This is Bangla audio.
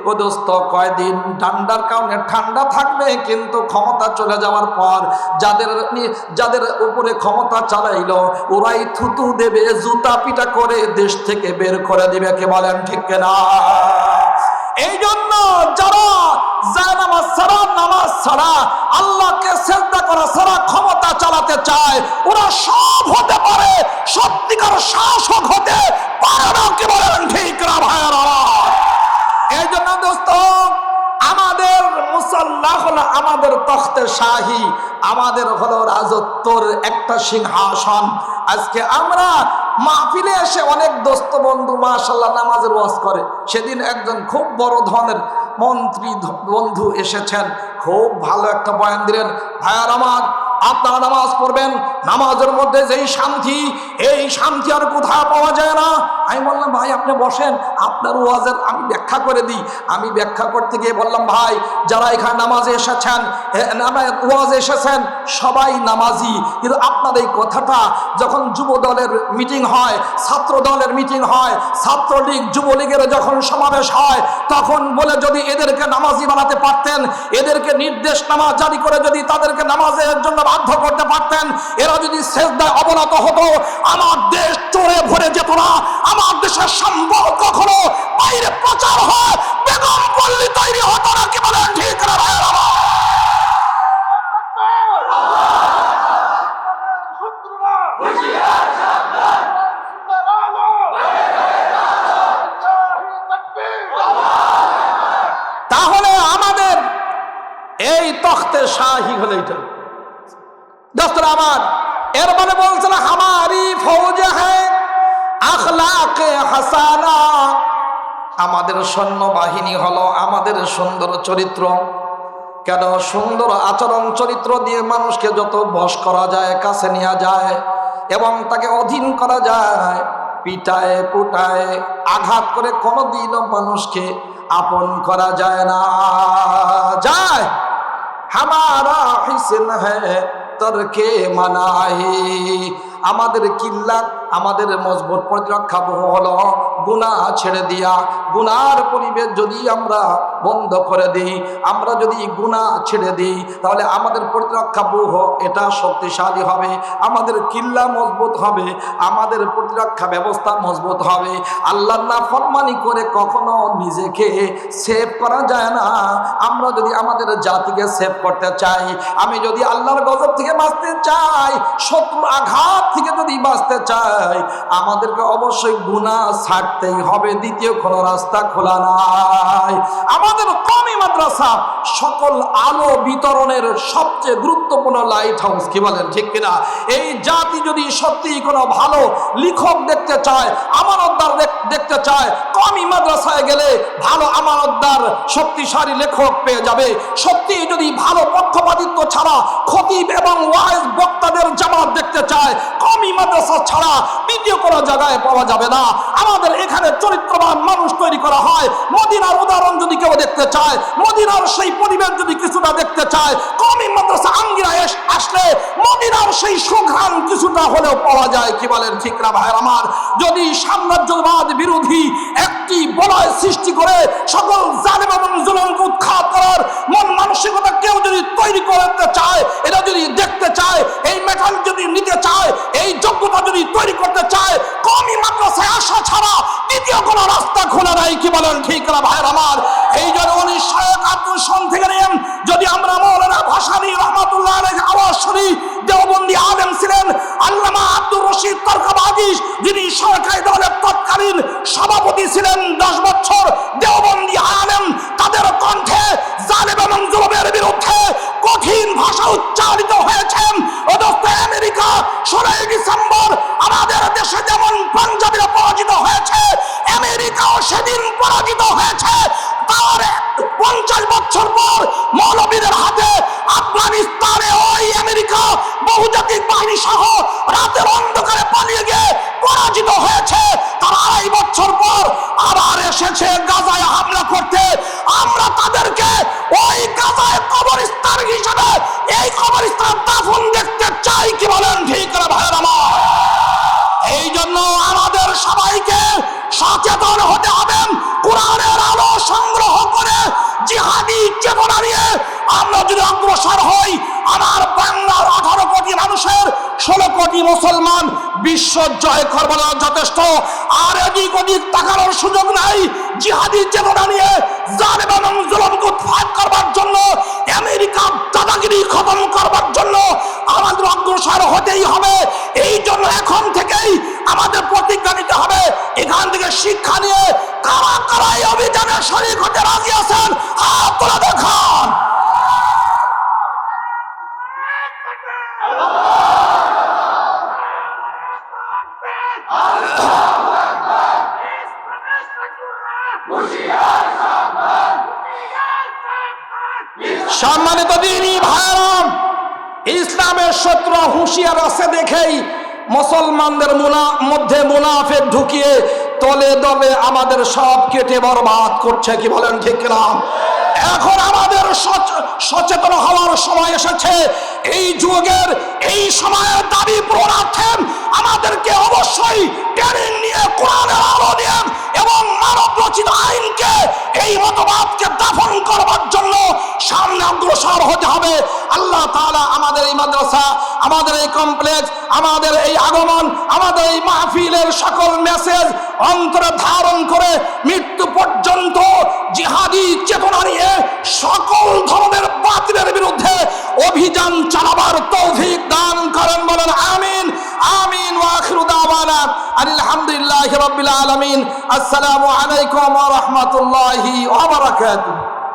ও দোস্ত কয়দিন ঠান্ডার কারণে ঠান্ডা থাকবে, কিন্তু ক্ষমতা চলে যাওয়ার পর যাদের উপরে ক্ষমতা চালাইলো ওরাই থুতু দেবে, জুতা পিটা করে দেশ থেকে বের করে দিবে। কে বলেন ঠিক কিনা? এই জন্য যারা নামাজ ছাড়া, নামাজ ছাড়া, আল্লাহকে সিজদা করা ছাড়া ক্ষমতা চালাতে চায়, ওরা সব হতে পারে, সত্যিকার শাসক হতে পারে না। কি বলেন ঠিক না ভাইরা? এই জন্য দোস্ত, আমাদের মুসাল্লা হলো আমাদের তখতে শাহী, আমাদের হলো রাজত্বর একটা সিংহাসন। আজকে আমরা মাহফিলে এসে অনেক দোস্ত বন্ধু মাশাআল্লাহ নামাজের ওয়াজ করে। সেদিন একজন খুব বড় ধরনের মন্ত্রী বন্ধু এসেছেন, খুব ভালো একটা বয়ান দিলেন। ভাইয়ার আমার, আপনারা নামাজ পড়বেন, নামাজের মধ্যে যেই শান্তি, এই শান্তি আর কোথাও পাওয়া যায় না। আমি বললাম ভাই আপনি বসেন, আপনার ওয়াজের আমি ব্যাখ্যা করে দিই। আমি ব্যাখ্যা করতে গিয়ে বললাম ভাই, যারা এখানে নামাজে এসেছেন, ওয়াজে এসেছেন, সবাই নামাজি, কিন্তু আপনাদের এই কথাটা যখন যুব দলের মিটিং হয়, ছাত্র দলের মিটিং হয়, ছাত্রলীগ যুবলীগের যখন সমাবেশ হয়, তখন বলে যদি এদেরকে নামাজি বানাতে পারতেন, এদেরকে নির্দেশনামা জারি করে যদি তাদেরকে নামাজের জন্য বাধ্য করতে পারতেন, এরা যদি সিজদায় অবনত হতো, আমার দেশ চোরে ভরে যেত না, আমার দেশের সম্পদ কখনো বাইরে প্রচার হয় বেগম পল্লী তৈরি হতো না। কি বলেন ঠিক না ভাইরা? তাহলে আমাদের এই তখতে শাহী হলো এটা। দোস্তরা আমার, এর মানে বলছে না হামারি ফৌজ হ্যায় আখলাকে হাসানা, আমাদের সৈন্যবাহিনী হলো আমাদের সুন্দর চরিত্র। কেন? সুন্দর আচরণ চরিত্র দিয়ে মানুষকে যত বশ করা যায়, কাছে নেওয়া যায় এবং তাকে অধীন করা যায়, পিটায় পুটায় আঘাত করে কোনোদিনও মানুষকে আপন করা যায় না। যায় হামারা হিসেন হ্যায় তরকে মানাহি, আমাদের কিল্লা, আমাদের মজবুত প্রতিরক্ষা হলো গুনাহ ছেড়ে দিয়া। গুনার পরিবেশ যদি আমরা বন্ধ করে দিই, আমরা যদি গুনাহ ছেড়ে দিই, তাহলে আমাদের প্রতিরক্ষা ব্যূহ এটা শক্তিশালী হবে, আমাদের কিল্লা মজবুত হবে, আমাদের প্রতিরক্ষা ব্যবস্থা মজবুত হবে। আল্লাহর নাফরমানি করে কখনো নিজেকে সেভ করা যায় না। আমরা যদি আমাদের জাতিকে সেভ করতে চাই, আমি যদি আল্লাহর গজব থেকে বাঁচতে চাই, শত্রু আঘাত থেকে যদি বাঁচতে চাই, আমাদেরকে অবশ্যই গুনাহ ছাড়তেই হবে। দ্বিতীয় কোনো রাস্তা খোলা নাই। আমাদের কওমি মাদ্রাসা সকল আলো বিতরণের সবচেয়ে গুরুত্বপূর্ণ লাইট হাউস। কি বলেন ঠিক কিনা? এই জাতি যদি সত্যি কোনো ভালো লেখক দেখতে চায়, আমানতদার দেখতে চায়, কওমি মাদ্রাসায় গেলে ভালো আমানতদার শক্তিশালী লেখক পেয়ে যাবে। সত্যি যদি ভালো পক্ষপাতিত্ব ছাড়া খতিব এবং ওয়াইজ বক্তাদের জামাত দেখতে চায়, কওমি মাদ্রাসা ছাড়া দ্বিতীয় কোনো জায়গায় পাওয়া যাবে না। আমাদের এখানে চরিত্রবান মানুষ তৈরি করা হয়। মদিনার উদাহরণ যদি কেউ দেখতে চায়, মদিনার সেই পরিবেশ যদি কিছুটা দেখতে চায়, কওমি মাদ্রাসা আঙ্গিনায় আসলে মদিনার সেই সুঘ্রাণ কিছুটা হলেও পাওয়া যায়। কি বলেন ঠিক না ভাইয়ের আমার? যদি সাম্রাজ্যবাদ বিরোধী একটি বলয় সৃষ্টি করে সকল জালেম এবং জুলুমকে উৎখাত করার মন মানসিকতা কেউ যদি তৈরি করতে চায়, এটা যদি দেখতে চায়, এই মেটাল যদি নিতে চায়, এই যোগ্যতা যদি তৈরি করতে চায়, কওমি মাদ্রাসায় আসা ছাড়া দ্বিতীয় কোনো রাস্তা খোলা নাই। কি বলেন ঠিক না ভাইয়ের আমার? এই জন্য 1971 সন থেকে নিয়ে যদি আমরা মৌলানা ভাসানী রহমাতুল্লাহ আলাইহি আওয়াজ শরীফ দেওবন্দি আলেম ছিলেন, আল্লামা আব্দুর রশিদ তরকাবাজি যিনি সরকারি দলের তৎকালীন সভাপতি ছিলেন 10 বছর, দেওবন্দি আলেম, তাদের কণ্ঠে জালেম এবং জুলুমের বিরুদ্ধে কঠিন ভাষা উচ্চারিত হয়েছে। ও দোস্ত, আমেরিকা 16 ডিসেম্বর আমাদের দেশে যেমন পাঞ্জাবিরা পরাজিত হয়েছে, আমেরিকাও সেদিন পরাজিত হয়েছে। তার 50 বছর পর মৌলবীদের হাতে আফগানিস্তানে ওই আমেরিকা বহুজাতিক বাহিনী সহ রাতের অন্ধকারে পালিয়ে গিয়ে পরাজিত হয়েছে। তার 2.5 বছর পর আবার এসেছে গাজায় হামলা করতে। আমরা তাদেরকে ওই গাজায় কবরস্থান হিসেবে এই কবরস্থান দাফন দেখতে চাই। কি বলেন ঠিক না ভাইয়ের আমার? এই জন্য আমাদের সবাইকে সচেতন হতে হবে, কোরআনের আলো সংগ্রহ অগ্রসর হই, আমার বাংলার 18 কোটি মানুষের 16 কোটি মুসলমান বিশ্ব জয় করবার যথেষ্ট। আর এদিক ওদিক তাকানোর সুযোগ নাই। জিহাদি চেতনা নিয়ে জালেম এবং জুলুমকে উৎখাত করবার জন্য, আমেরিকার দাদাগিরি খতম করবার জন্য আমাদের অগ্রসর হতেই হবে। এই জন্য এখন থেকেই আমাদের প্রতিজ্ঞা নিতে হবে। এখান থেকে শিক্ষা নিয়ে কারা কারা এই অভিযানে শরীক হতে রাজি আছেন হাত তুলে দেখান। সম্মানিত দিনী ভাইরা, ইসলামের শত্রু হুঁশিয়ার আছে দেখেই মুসলমানদের মধ্যে মুনাফিক ঢুকিয়ে তলে দলে আমাদের সব কেটে বরবাদ করছে। কি বলেন ঠিক না? এখন আমাদের সচেতন হওয়ার সময় এসেছে। এই যুগের এই সময়ের দাবি পূরণার্থে আমাদেরকে অবশ্যই ট্রেনিং নিয়ে কোরআনের আলো দিয়ে এবং মানব রচিত আইনকে, এই মতবাদকে দাফন করবার জন্য সামনে অগ্রসর হতে হবে। আল্লাহ তাআলা আমাদের এই মাদ্রাসা, আমাদের এই কমপ্লেক্স, আমাদের এই আগমন, আমাদের এই মাহফিলের সকল মেসেজ অন্তরে ধারণ করে মৃত্যু পর্যন্ত জিহাদি চেতনা নিয়ে সকল ধরনের বাতিলের বিরুদ্ধে অভিযান চালাবার তৌফিক দান করেন। বলেন আমিন। আমিন। ওয়া আখিরু দাওয়ানা আলহামদুলিল্লাহি রাব্বিল আলামিন। আসসালামু আলাইকুম ওয়া রাহমাতুল্লাহি ওয়া বারাকাতুহু।